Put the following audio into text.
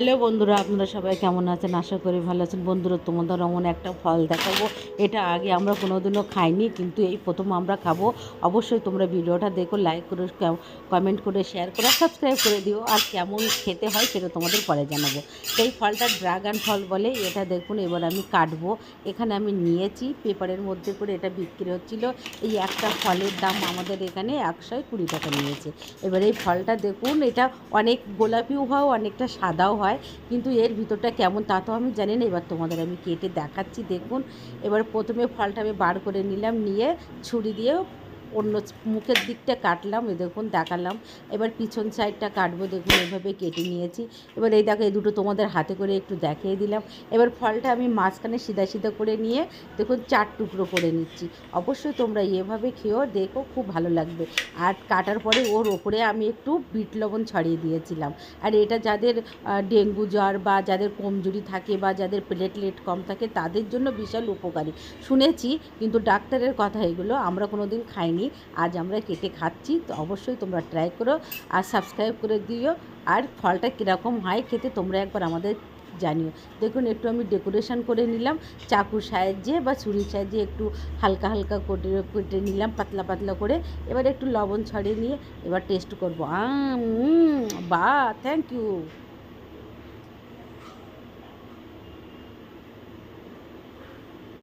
Hello বন্ধুরা, আপনারা সবাই কেমন আছেন? আশা করি ভালো আছেন। বন্ধুরা, তোমাদের এমন একটা ফল দেখাবো, এটা আগে আমরা কোনোদিনও খাইনি, কিন্তু এই প্রথম আমরা খাবো। অবশ্যই তোমরা ভিডিওটা দেখো, লাইক করে কমেন্ট করে শেয়ার করে সাবস্ক্রাইব করে দিও। আর কেমন খেতে হয় সেটা তোমাদের পরে জানাবো। এই ফলটা ড্রাগন ফল বলে। এটা দেখুন, এবার আমি কাটবো। এখানে আমি নিয়েছি পেপারের মধ্যে করে, এটা বিক্রি হচ্ছিল। এই একটা ফলের দাম আমাদের এখানে 120 টাকা নিয়েছে। এবার এই ফলটা দেখুন, এটা অনেক গোলাপিও হয়, অনেকটা সাদাও হয়, কিন্তু এর ভিতরটা কেমন তা তো আমি জানি না। এবার তোমাদের আমি কেটে দেখাচ্ছি, দেখুন। এবার প্রথমে ফলটা আমি বার করে নিলাম, নিয়ে ছুরি দিয়ে অন্য মুখের দিকটা কাটলাম, এ দেখুন দেখালাম। এবার পিছন সাইডটা কাটবো, দেখুন এভাবে কেটে নিয়েছি। এবার এই দেখো, এই দুটো তোমাদের হাতে করে একটু দেখিয়ে দিলাম। এবার ফলটা আমি মাঝখানে সিধা সিধা করে নিয়ে দেখুন 4 টুকরো করে নিচ্ছি। অবশ্যই তোমরা এভাবে খেয়েও দেখো, খুব ভালো লাগবে। আর কাটার পরে ওর ওপরে আমি একটু বিট লবণ ছড়িয়ে দিয়েছিলাম। আর এটা যাদের ডেঙ্গু জ্বর বা যাদের কমজোরি থাকে বা যাদের প্লেটলেট কম থাকে তাদের জন্য বিশাল উপকারী শুনেছি, কিন্তু ডাক্তারের কথা এগুলো, আমরা কোনো দিন খাইনি। আজ আমরা কেটে খাচ্ছি, তো অবশ্যই তোমরা ট্রাই করো আর সাবস্ক্রাইব করে দিও। আর ফলটা কীরকম হয় খেতে তোমরা একবার আমাদের জানিও। দেখুন, একটু আমি ডেকোরেশন করে নিলাম চাকুর সাহায্যে বা ছুরির সাহায্যে, একটু হালকা হালকা কেটে নিলাম পাতলা পাতলা করে। এবার একটু লবণ ছড়িয়ে নিয়ে এবার টেস্ট করবো। বা থ্যাংক ইউ।